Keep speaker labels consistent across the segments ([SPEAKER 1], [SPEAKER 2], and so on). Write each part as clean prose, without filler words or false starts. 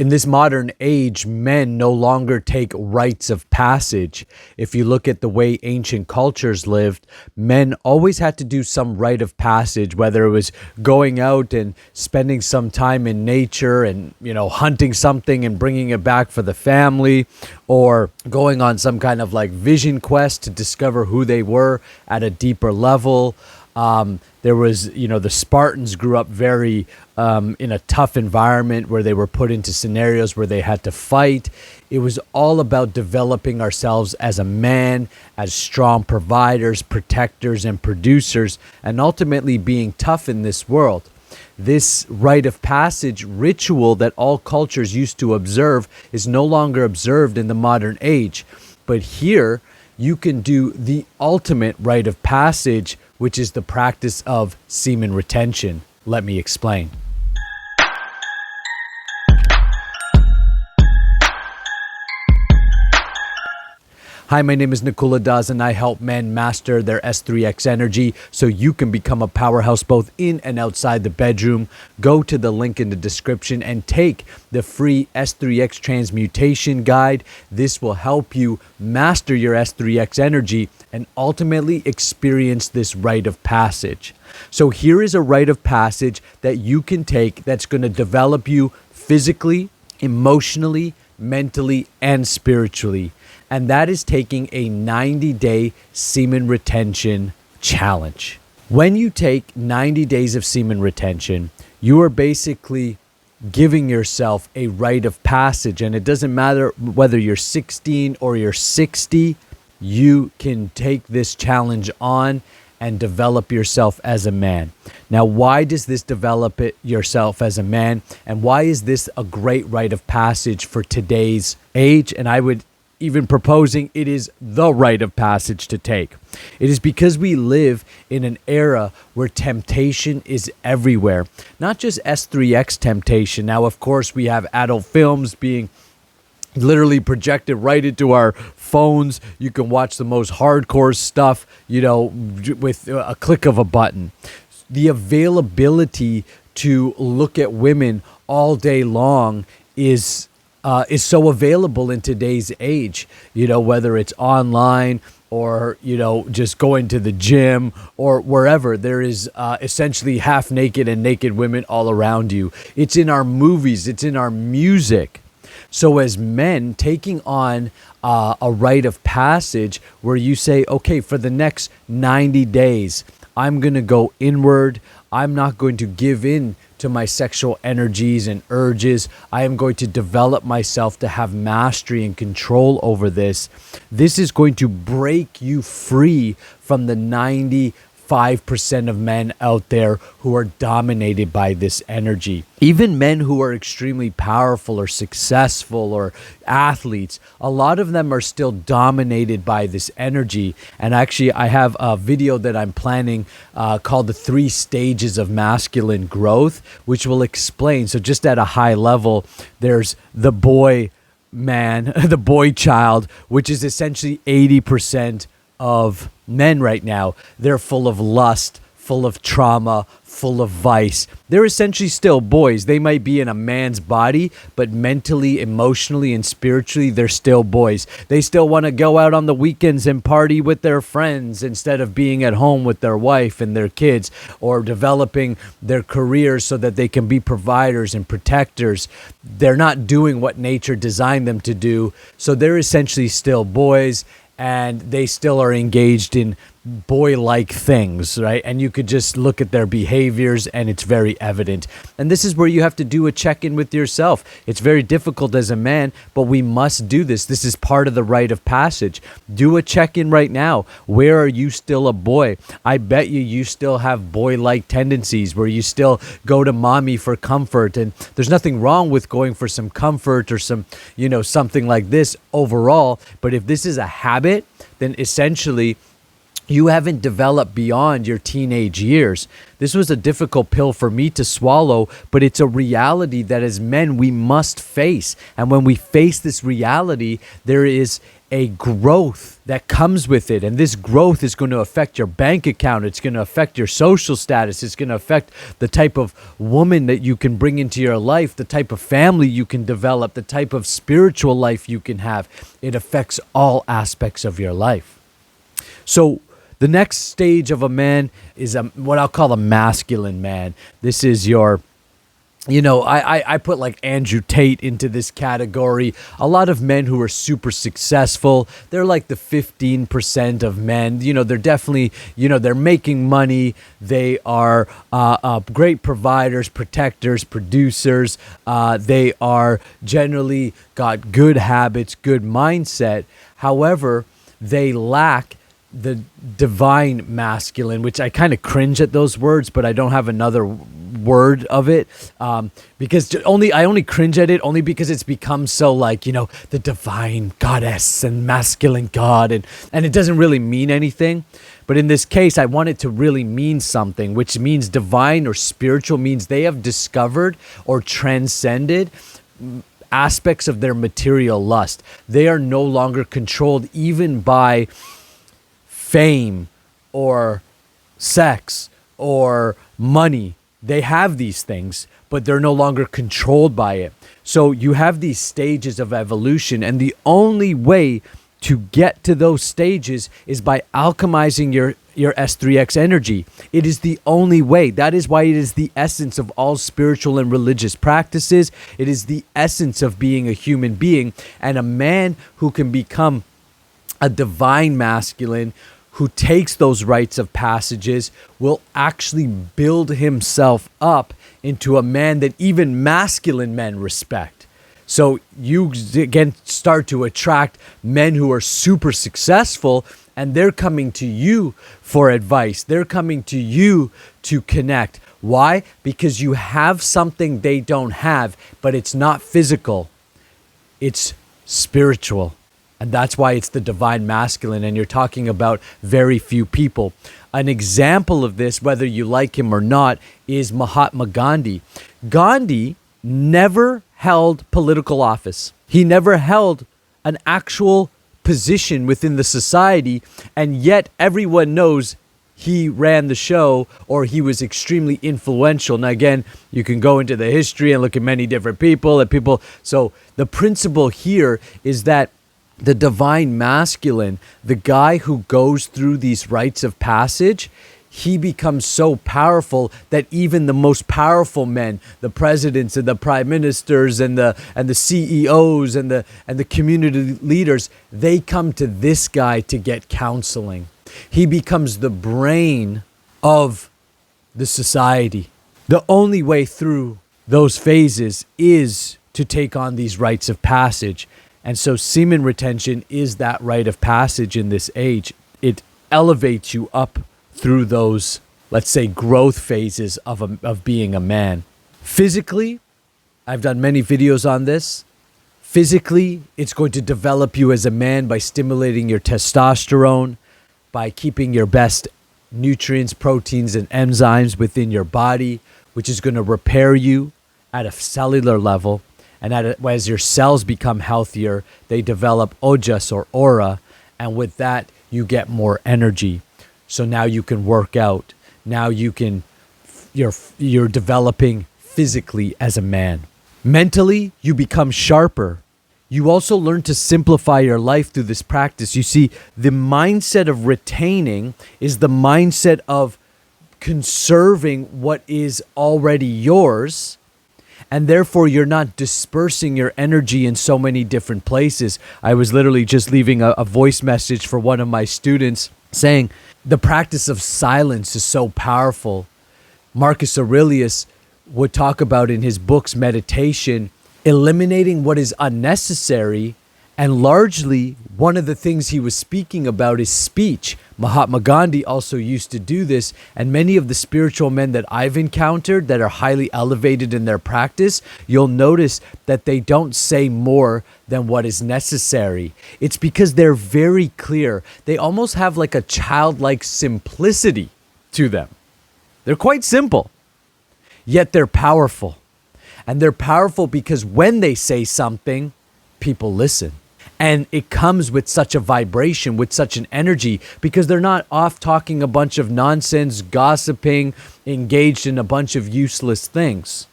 [SPEAKER 1] In this modern age, men no longer take rites of passage. If you look at the way ancient cultures lived, men always had to do some rite of passage, whether it was going out and spending some time in nature and, hunting something and bringing it back for the family, or going on some kind of like vision quest to discover who they were at a deeper level. There was, the Spartans grew up very in a tough environment where they were put into scenarios where they had to fight. It was all about developing ourselves as a man, as strong providers, protectors, and producers, and ultimately being tough in this world. This rite of passage ritual that all cultures used to observe is no longer observed in the modern age. But here, you can do the ultimate rite of passage, which is the practice of semen retention. Let me explain. Hi, my name is Nakula and I help men master their S3x energy so you can become a powerhouse both in and outside the bedroom. Go to the link in the description and take the free S3x transmutation guide. This will help you master your S3x energy and ultimately experience this rite of passage. So here is a rite of passage that you can take that's going to develop you physically, emotionally, mentally, and spiritually. And that is taking a 90-day semen retention challenge. When you take 90 days of semen retention, you are basically giving yourself a rite of passage. And it doesn't matter whether you're 16 or you're 60, you can take this challenge on and develop yourself as a man. Now, why does this develop yourself as a man? And why is this a great rite of passage for today's age? And I would even proposing it is the rite of passage to take. It is because we live in an era where temptation is everywhere, not just S3X temptation. Now, of course, we have adult films being literally projected right into our phones. You can watch the most hardcore stuff, with a click of a button. The availability to look at women all day long is so available in today's age, whether it's online or, just going to the gym or wherever. There is essentially half naked and naked women all around you. It's in our movies. It's in our music. So as men, taking on a rite of passage where you say, okay, for the next 90 days, I'm going to go inward. I'm not going to give in to my sexual energies and urges. I am going to develop myself to have mastery and control over this. This is going to break you free from the 95% of men out there who are dominated by this energy. Even men who are extremely powerful or successful or athletes, a lot of them are still dominated by this energy. And actually, I have a video that I'm planning called The 3 Stages of Masculine Growth, which will explain. So just at a high level, there's the boy man, the boy child, which is essentially 80% of men right now. They're full of lust, full of trauma, full of vice. They're essentially still boys. They might be in a man's body, but mentally, emotionally, and spiritually, they're still boys. They still want to go out on the weekends and party with their friends instead of being at home with their wife and their kids, or developing their careers so that they can be providers and protectors. They're not doing what nature designed them to do. So they're essentially still boys, and they still are engaged in boy-like things, right? And you could just look at their behaviors and it's very evident. And this is where you have to do a check-in with yourself. It's very difficult as a man, but we must do this. This is part of the rite of passage. Do a check-in right now. Where are you still a boy? I bet you still have boy-like tendencies where you still go to mommy for comfort. And there's nothing wrong with going for some comfort or some, something like this overall. But if this is a habit, then essentially you haven't developed beyond your teenage years. This was a difficult pill for me to swallow, but it's a reality that as men we must face. And when we face this reality, there is a growth that comes with it. And this growth is going to affect your bank account. It's going to affect your social status. It's going to affect the type of woman that you can bring into your life, the type of family you can develop, the type of spiritual life you can have. It affects all aspects of your life. So the next stage of a man is what I'll call a masculine man. This is your, I put like Andrew Tate into this category. A lot of men who are super successful, they're like the 15% of men. They're definitely, they're making money. They are great providers, protectors, producers. They are generally got good habits, good mindset. However, they lack the divine masculine, which I kind of cringe at those words, but I don't have another word of it, because I only cringe at it only because it's become so like, the divine goddess and masculine god, and it doesn't really mean anything. But in this case, I want it to really mean something, which means divine or spiritual means they have discovered or transcended aspects of their material lust. They are no longer controlled even by fame or sex or money. They have these things, but they're no longer controlled by it. So you have these stages of evolution, and the only way to get to those stages is by alchemizing your S3x energy. It is the only way. That is why it is the essence of all spiritual and religious practices. It is the essence of being a human being, and a man who can become a divine masculine, who takes those rites of passages, will actually build himself up into a man that even masculine men respect. So you again start to attract men who are super successful, and they're coming to you for advice. They're coming to you to connect. Why? Because you have something they don't have, but it's not physical. It's spiritual. And that's why it's the divine masculine, and you're talking about very few people. An example of this, whether you like him or not, is Mahatma Gandhi. Gandhi never held political office. He never held an actual position within the society, and yet everyone knows he ran the show, or he was extremely influential. Now again, you can go into the history and look at many different people. So the principle here is that the divine masculine, the guy who goes through these rites of passage, he becomes so powerful that even the most powerful men, the presidents and the prime ministers and the CEOs and the community leaders, they come to this guy to get counseling. He becomes the brain of the society. The only way through those phases is to take on these rites of passage. And so semen retention is that rite of passage in this age. It elevates you up through those, let's say, growth phases of being a man. Physically, I've done many videos on this. Physically, it's going to develop you as a man by stimulating your testosterone, by keeping your best nutrients, proteins, and enzymes within your body, which is going to repair you at a cellular level. And as your cells become healthier, they develop ojas or aura. And with that, you get more energy. So now you can work out. Now you're developing physically as a man. Mentally, you become sharper. You also learn to simplify your life through this practice. You see, the mindset of retaining is the mindset of conserving what is already yours. And therefore, you're not dispersing your energy in so many different places. I was literally just leaving a voice message for one of my students saying, the practice of silence is so powerful. Marcus Aurelius would talk about in his books, meditation, eliminating what is unnecessary. And largely, one of the things he was speaking about is speech. Mahatma Gandhi also used to do this, and many of the spiritual men that I've encountered that are highly elevated in their practice, you'll notice that they don't say more than what is necessary. It's because they're very clear. They almost have like a childlike simplicity to them. They're quite simple, yet they're powerful. And they're powerful because when they say something, people listen. And it comes with such a vibration, with such an energy, because they're not off talking a bunch of nonsense, gossiping, engaged in a bunch of useless things.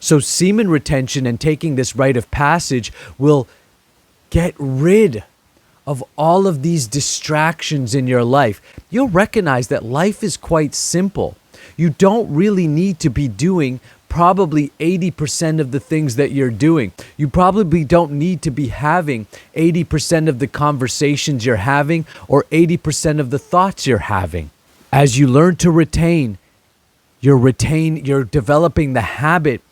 [SPEAKER 1] So semen retention and taking this rite of passage will get rid of all of these distractions in your life. You'll recognize that life is quite simple. You don't really need to be doing probably 80% of the things that you're doing. You probably don't need to be having 80% of the conversations you're having or 80% of the thoughts you're having. As you learn to retain, you're developing the habit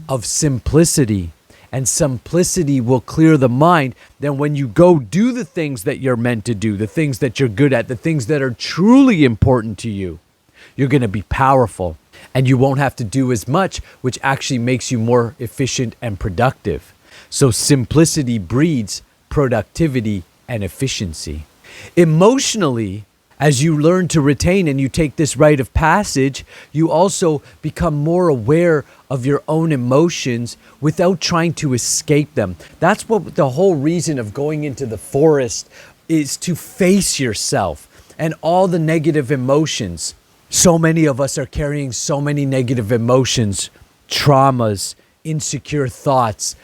[SPEAKER 1] of simplicity. And simplicity will clear the mind. Then when you go do the things that you're meant to do, the things that you're good at, the things that are truly important to you, you're going to be powerful. And you won't have to do as much, which actually makes you more efficient and productive. So simplicity breeds productivity and efficiency. Emotionally, as you learn to retain and you take this rite of passage, you also become more aware of your own emotions without trying to escape them. That's what the whole reason of going into the forest is, to face yourself and all the negative emotions. So many of us are carrying so many negative emotions, traumas, insecure thoughts.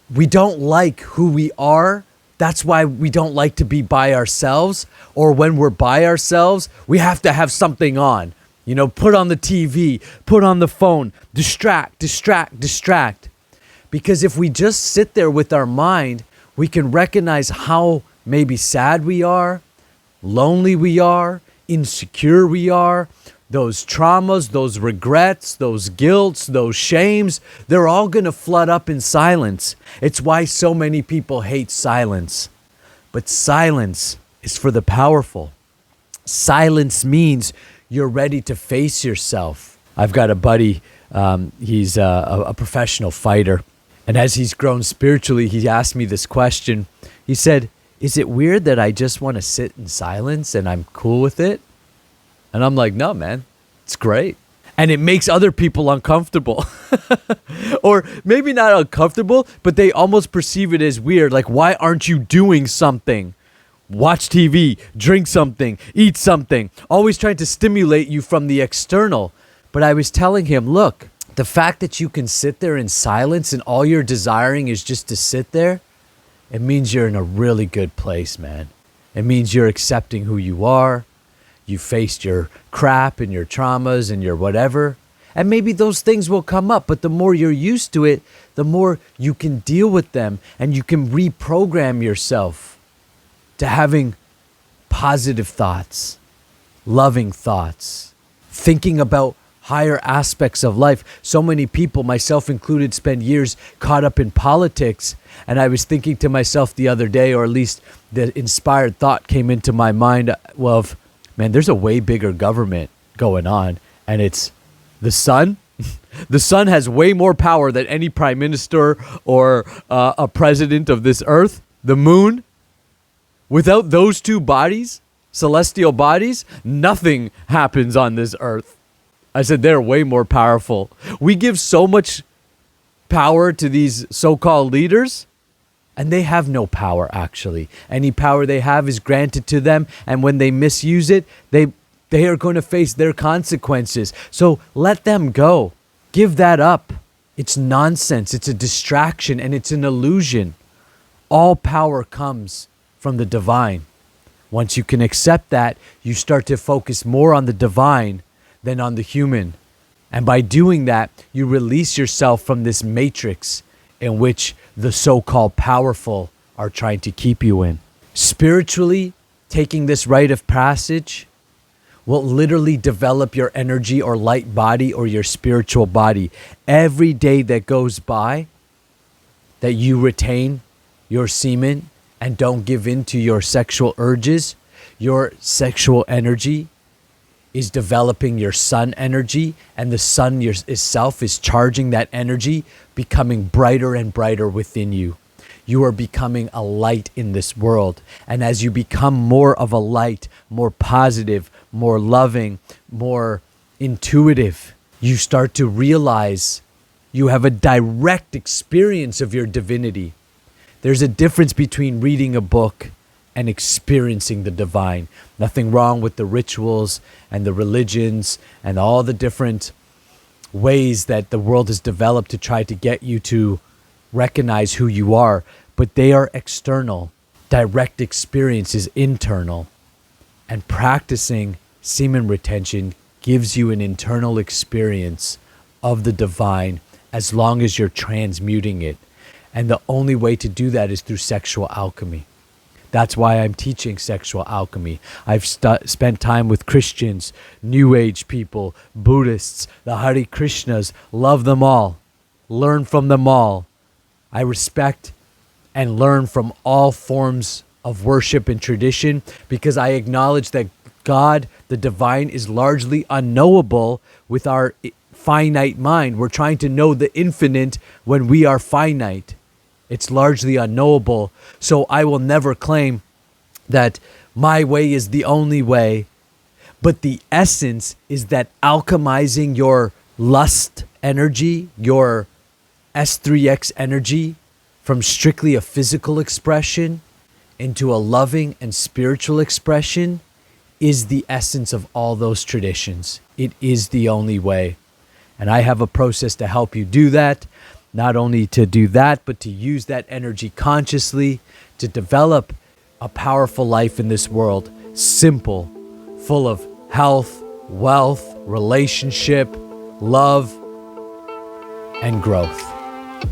[SPEAKER 1] We don't like who we are. That's why we don't like to be by ourselves. Or when we're by ourselves, we have to have something on. You know, put on the TV, put on the phone, distract. Because if we just sit there with our mind, we can recognize how maybe sad we are, lonely we are, insecure we are. Those traumas, those regrets, those guilts, those shames, they're all going to flood up in silence. It's why so many people hate silence. But silence is for the powerful. Silence means you're ready to face yourself. I've got a buddy, he's a professional fighter. And as he's grown spiritually, he asked me this question. He said, "Is it weird that I just want to sit in silence and I'm cool with it?" And I'm like, "No, man, it's great." And it makes other people uncomfortable. Or maybe not uncomfortable, but they almost perceive it as weird. Like, why aren't you doing something? Watch TV, drink something, eat something. Always trying to stimulate you from the external. But I was telling him, look, the fact that you can sit there in silence and all you're desiring is just to sit there, it means you're in a really good place, man. It means you're accepting who you are. You faced your crap and your traumas and your whatever. And maybe those things will come up, but the more you're used to it, the more you can deal with them and you can reprogram yourself to having positive thoughts, loving thoughts, thinking about higher aspects of life. So many people, myself included, spend years caught up in politics. And I was thinking to myself the other day, or at least the inspired thought came into my mind of, man, there's a way bigger government going on, and it's the sun. The sun has way more power than any prime minister or a president of this earth. The moon, without those two bodies, celestial bodies, nothing happens on this earth. I said they're way more powerful. We give so much power to these so-called leaders, and they have no power, actually. Any power they have is granted to them, and when they misuse it, they are going to face their consequences. So let them go. Give that up. It's nonsense. It's a distraction, and it's an illusion. All power comes from the divine. Once you can accept that, you start to focus more on the divine than on the human. And by doing that, you release yourself from this matrix in which the so-called powerful are trying to keep you in. Spiritually, taking this rite of passage will literally develop your energy or light body or your spiritual body. Every day that goes by that you retain your semen and don't give in to your sexual urges, your sexual energy is developing your sun energy, and the sun itself is charging that energy, becoming brighter and brighter within you. You are becoming a light in this world. And as you become more of a light, more positive, more loving, more intuitive, you start to realize you have a direct experience of your divinity. There's a difference between reading a book and experiencing the divine. Nothing wrong with the rituals and the religions and all the different ways that the world has developed to try to get you to recognize who you are, but they are external. Direct experience is internal. And practicing semen retention gives you an internal experience of the divine as long as you're transmuting it. And the only way to do that is through sexual alchemy. That's why I'm teaching sexual alchemy. I've spent time with Christians, New Age people, Buddhists, the Hare Krishnas. Love them all. Learn from them all. I respect and learn from all forms of worship and tradition because I acknowledge that God, the divine, is largely unknowable with our finite mind. We're trying to know the infinite when we are finite. It's largely unknowable. So I will never claim that my way is the only way. But the essence is that alchemizing your lust energy, your S3x energy, from strictly a physical expression into a loving and spiritual expression is the essence of all those traditions. It is the only way. And I have a process to help you do that. Not only to do that, but to use that energy consciously to develop a powerful life in this world. Simple, full of health, wealth, relationship, love, and growth.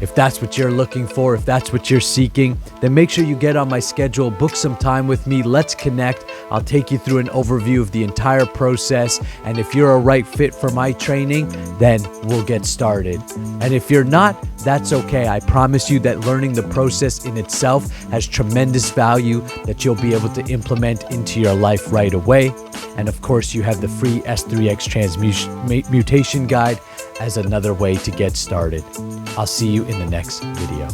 [SPEAKER 1] If that's what you're looking for, if that's what you're seeking, then make sure you get on my schedule, book some time with me, let's connect. I'll take you through an overview of the entire process. And if you're a right fit for my training, then we'll get started. And if you're not, that's okay. I promise you that learning the process in itself has tremendous value that you'll be able to implement into your life right away. And of course, you have the free S3x Transmutation guide as another way to get started. I'll see you in the next video.